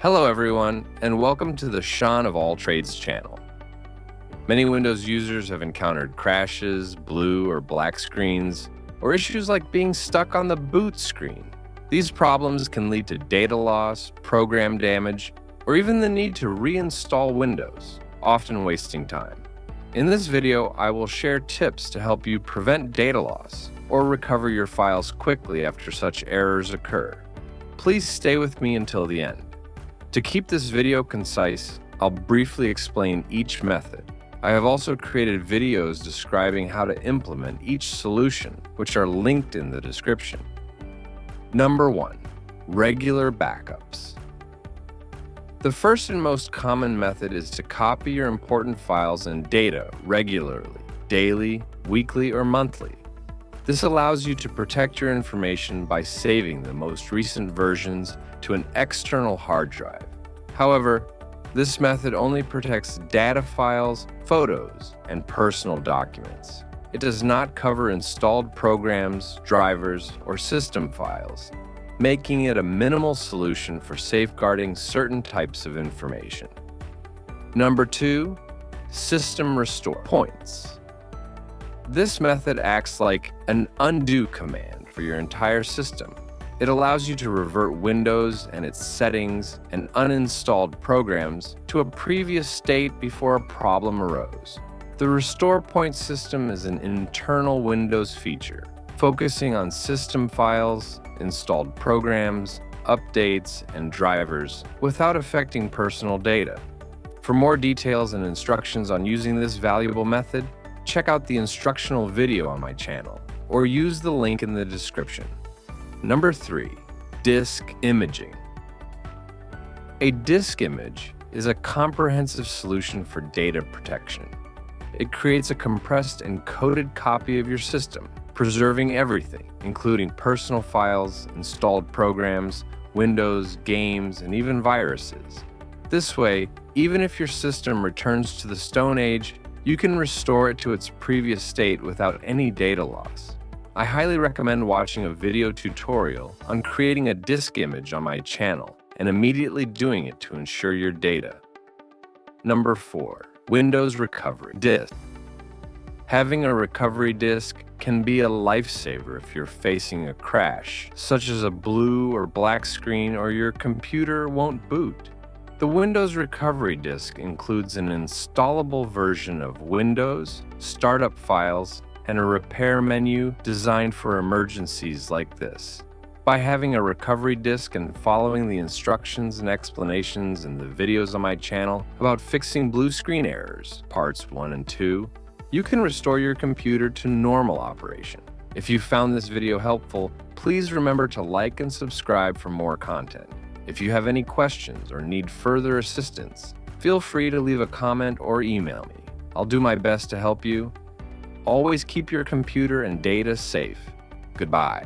Hello everyone, and welcome to the Shon of All Trades channel. Many Windows users have encountered crashes, blue or black screens, or issues like being stuck on the boot screen. These problems can lead to data loss, program damage, or even the need to reinstall Windows, often wasting time. In this video, I will share tips to help you prevent data loss or recover your files quickly after such errors occur. Please stay with me until the end. To keep this video concise, I'll briefly explain each method. I have also created videos describing how to implement each solution, which are linked in the description. Number 1. Regular backups. The first and most common method is to copy your important files and data regularly, daily, weekly, or monthly. This allows you to protect your information by saving the most recent versions to an external hard drive. However, this method only protects data files, photos, and personal documents. It does not cover installed programs, drivers, or system files, making it a minimal solution for safeguarding certain types of information. Number 2. System restore points. This method acts like an undo command for your entire system. It allows you to revert Windows and its settings and uninstalled programs to a previous state before a problem arose. The restore point system is an internal Windows feature, focusing on system files, installed programs, updates, and drivers without affecting personal data. For more details and instructions on using this valuable method, check out the instructional video on my channel or use the link in the description. Number 3. Disk imaging. A disk image is a comprehensive solution for data protection. It creates a compressed and coded copy of your system, preserving everything, including personal files, installed programs, Windows, games, and even viruses. This way, even if your system returns to the Stone Age, you can restore it to its previous state without any data loss. I highly recommend watching a video tutorial on creating a disk image on my channel and immediately doing it to ensure your data. Number 4. Windows recovery disk. Having a recovery disk can be a lifesaver if you're facing a crash, such as a blue or black screen or your computer won't boot. The Windows recovery disk includes an installable version of Windows, startup files, and a repair menu designed for emergencies like this. By having a recovery disk and following the instructions and explanations in the videos on my channel about fixing blue screen errors, parts 1 and 2, you can restore your computer to normal operation. If you found this video helpful, please remember to like and subscribe for more content. If you have any questions or need further assistance, feel free to leave a comment or email me. I'll do my best to help you. Always keep your computer and data safe. Goodbye.